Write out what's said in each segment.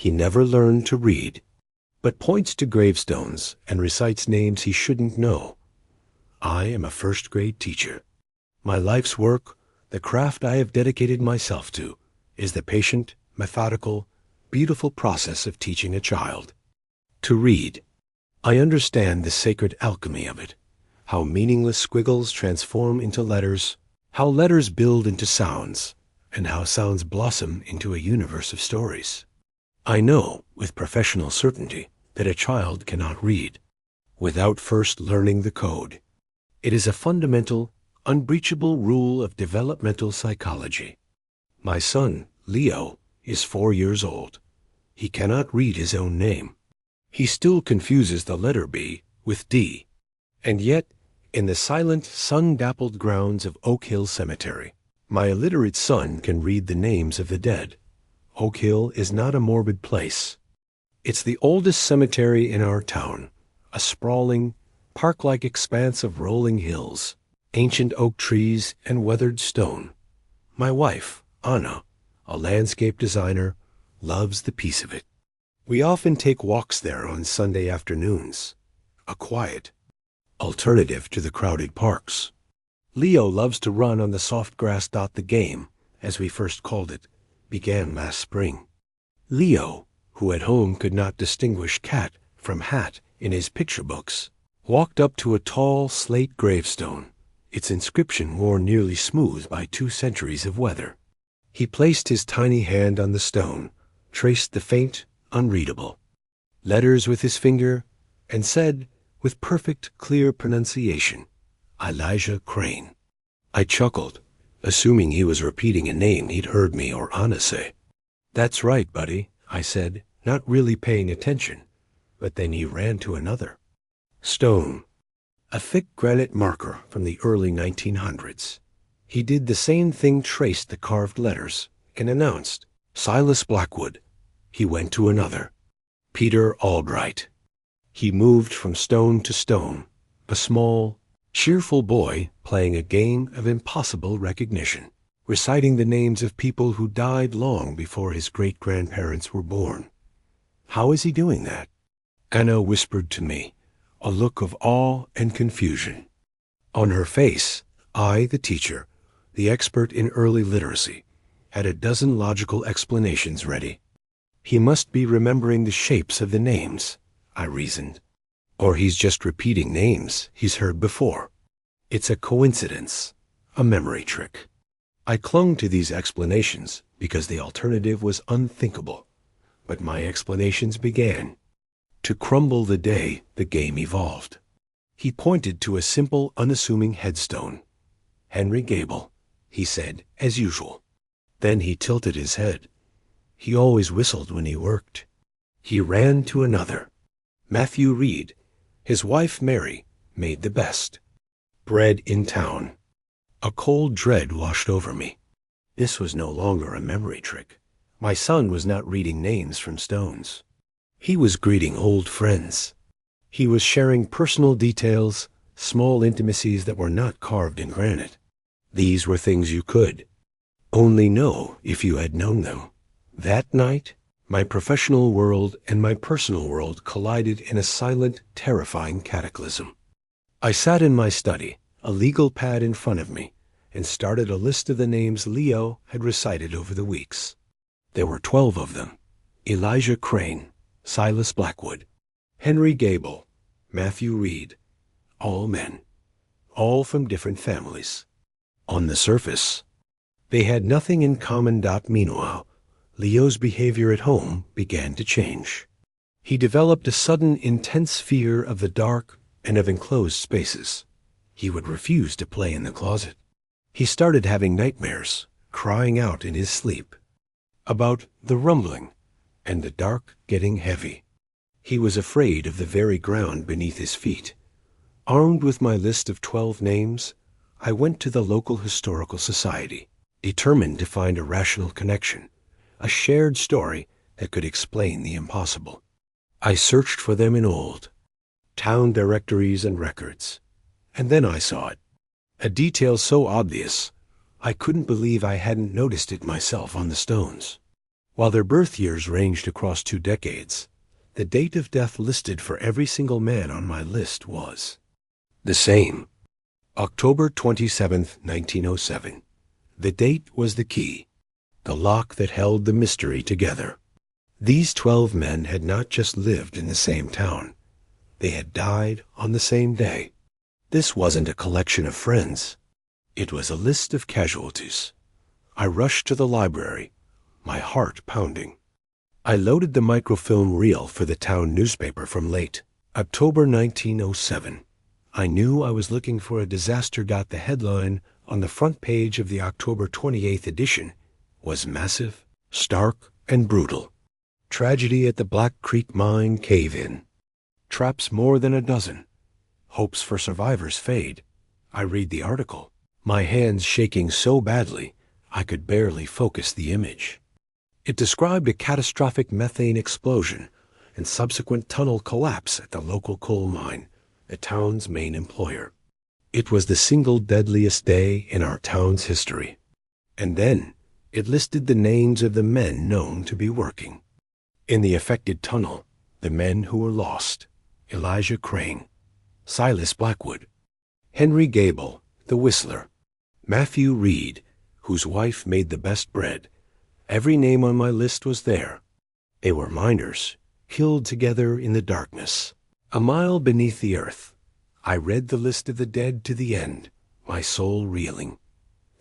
He never learned to read, but points to gravestones and recites names he shouldn't know. I am a first-grade teacher. My life's work, the craft I have dedicated myself to, is the patient, methodical, beautiful process of teaching a child to read. I understand the sacred alchemy of it, how meaningless squiggles transform into letters, how letters build into sounds, and how sounds blossom into a universe of stories. I know, with professional certainty, that a child cannot read without first learning the code. It is a fundamental, unbreachable rule of developmental psychology. My son, Leo, is 4 years old. He cannot read his own name. He still confuses the letter B with D. And yet, in the silent, sun-dappled grounds of Oak Hill Cemetery, my illiterate son can read the names of the dead. Oak Hill is not a morbid place. It's the oldest cemetery in our town, a sprawling, park-like expanse of rolling hills, ancient oak trees, and weathered stone. My wife, Anna, a landscape designer, loves the peace of it. We often take walks there on Sunday afternoons, a quiet alternative to the crowded parks. Leo loves to run on the soft grass. The game, as we first called it, began last spring. Leo, who at home could not distinguish cat from hat in his picture books, walked up to a tall slate gravestone, its inscription worn nearly smooth by 2 centuries of weather. He placed his tiny hand on the stone, traced the faint, unreadable letters with his finger, and said, with perfect, clear pronunciation, "Elijah Crane." I chuckled, assuming he was repeating a name he'd heard me or Anna say. "That's right, buddy," I said, not really paying attention, but then he ran to another stone, a thick granite marker from the early 1900s. He did the same thing, traced the carved letters, and announced, "Silas Blackwood." He went to another, Peter Albright. He moved from stone to stone, a small, cheerful boy playing a game of impossible recognition, reciting the names of people who died long before his great-grandparents were born. How is he doing that? Anna whispered to me, a look of awe and confusion. On her face, I, the teacher, the expert in early literacy, had a dozen logical explanations ready. He must be remembering the shapes of the names, I reasoned. Or he's just repeating names he's heard before. It's a coincidence, a memory trick. I clung to these explanations because the alternative was unthinkable. But my explanations began to crumble the day the game evolved. He pointed to a simple, unassuming headstone. "Henry Gable," he said, as usual. Then he tilted his head. He always whistled when he worked. He ran to another. Matthew Reed, his wife Mary, made the best. Bred in town. A cold dread washed over me. This was no longer a memory trick. My son was not reading names from stones. He was greeting old friends. He was sharing personal details, small intimacies that were not carved in granite. These were things you could only know if you had known them. That night, my professional world and my personal world collided in a silent, terrifying cataclysm. I sat in my study, a legal pad in front of me, and started a list of the names Leo had recited over the weeks. There were 12 of them: Elijah Crane, Silas Blackwood, Henry Gable, Matthew Reed, all men, all from different families. On the surface, they had nothing in common. Meanwhile, Leo's behavior at home began to change. He developed a sudden, intense fear of the dark and of enclosed spaces. He would refuse to play in the closet. He started having nightmares, crying out in his sleep about the rumbling and the dark getting heavy. He was afraid of the very ground beneath his feet. Armed with my list of 12 names, I went to the local historical society, determined to find a rational connection, a shared story that could explain the impossible. I searched for them in old town directories and records, and then I saw it. A detail so obvious, I couldn't believe I hadn't noticed it myself on the stones. While their birth years ranged across 2 decades, the date of death listed for every single man on my list was the same: October 27th, 1907. The date was the key, the lock that held the mystery together. These 12 men had not just lived in the same town. They had died on the same day. This wasn't a collection of friends. It was a list of casualties. I rushed to the library, my heart pounding. I loaded the microfilm reel for the town newspaper from late October 1907. I knew I was looking for a disaster. The headline on the front page of the October 28th edition was massive, stark, and brutal. Tragedy at the Black Creek Mine cave-in. Traps more than a dozen. Hopes for survivors fade. I read the article, my hands shaking so badly I could barely focus the image. It described a catastrophic methane explosion and subsequent tunnel collapse at the local coal mine, the town's main employer. It was the single deadliest day in our town's history. And then it listed the names of the men known to be working. In the affected tunnel, the men who were lost: Elijah Crane, Silas Blackwood, Henry Gable, the whistler, Matthew Reed, whose wife made the best bread. Every name on my list was there. They were miners, killed together in the darkness, a mile beneath the earth. I read the list of the dead to the end, my soul reeling.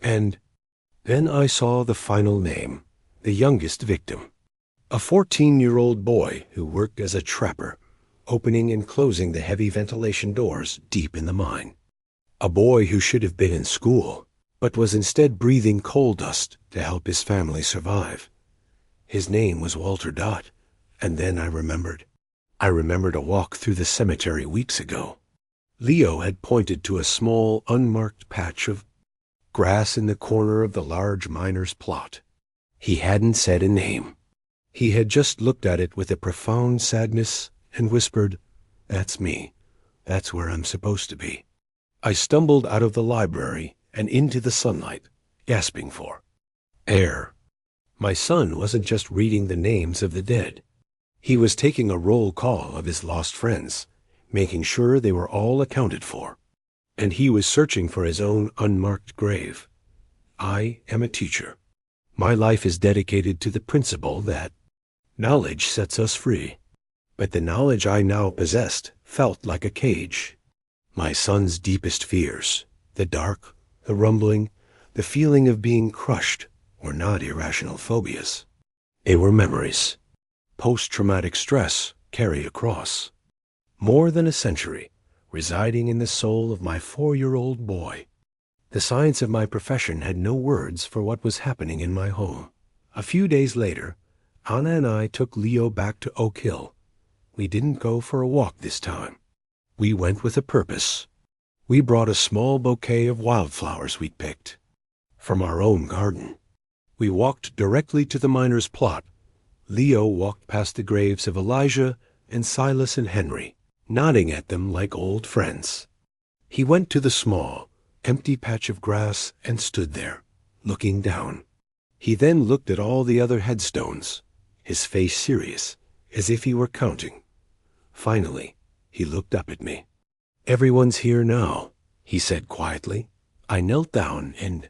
And then I saw the final name, the youngest victim. A 14-year-old boy who worked as a trapper, opening and closing the heavy ventilation doors deep in the mine. A boy who should have been in school, but was instead breathing coal dust to help his family survive. His name was Walter Dott, and then I remembered. I remembered a walk through the cemetery weeks ago. Leo had pointed to a small, unmarked patch of grass in the corner of the large miner's plot. He hadn't said a name. He had just looked at it with a profound sadness and whispered, "That's me. That's where I'm supposed to be." I stumbled out of the library and into the sunlight, gasping for air. My son wasn't just reading the names of the dead. He was taking a roll call of his lost friends, making sure they were all accounted for. And he was searching for his own unmarked grave. I am a teacher. My life is dedicated to the principle that knowledge sets us free. But the knowledge I now possessed felt like a cage. My son's deepest fears, the dark, the rumbling, the feeling of being crushed, were not irrational phobias. They were memories. Post-traumatic stress carried across. More than a century, residing in the soul of my 4-year-old boy. The science of my profession had no words for what was happening in my home. A few days later, Anna and I took Leo back to Oak Hill. We didn't go for a walk this time. We went with a purpose. We brought a small bouquet of wildflowers we'd picked from our own garden. We walked directly to the miner's plot. Leo walked past the graves of Elijah and Silas and Henry, nodding at them like old friends. He went to the small, empty patch of grass and stood there, looking down. He then looked at all the other headstones, his face serious, as if he were counting. Finally, he looked up at me. "Everyone's here now," he said quietly. I knelt down and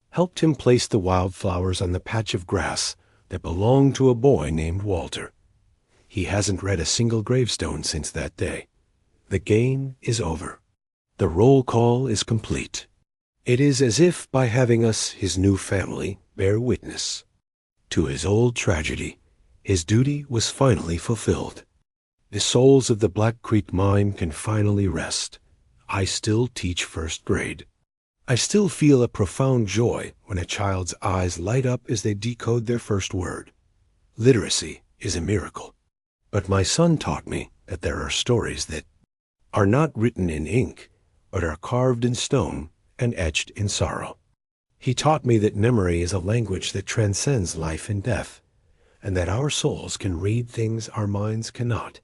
helped him place the wildflowers on the patch of grass that belonged to a boy named Walter. He hasn't read a single gravestone since that day. The game is over. The roll call is complete. It is as if, by having us, his new family, bear witness to his old tragedy, his duty was finally fulfilled. The souls of the Black Creek Mine can finally rest. I still teach first grade. I still feel a profound joy when a child's eyes light up as they decode their first word. Literacy is a miracle. But my son taught me that there are stories that are not written in ink, but are carved in stone and etched in sorrow. He taught me that memory is a language that transcends life and death, and that our souls can read things our minds cannot.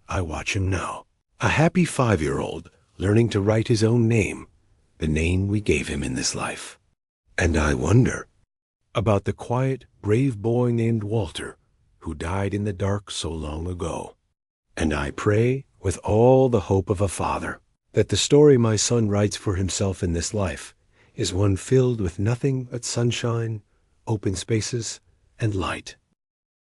I watch him now, a happy 5-year-old learning to write his own name, the name we gave him in this life. And I wonder, about the quiet, brave boy named Walter, who died in the dark so long ago. And I pray, with all the hope of a father, that the story my son writes for himself in this life is one filled with nothing but sunshine, open spaces, and light.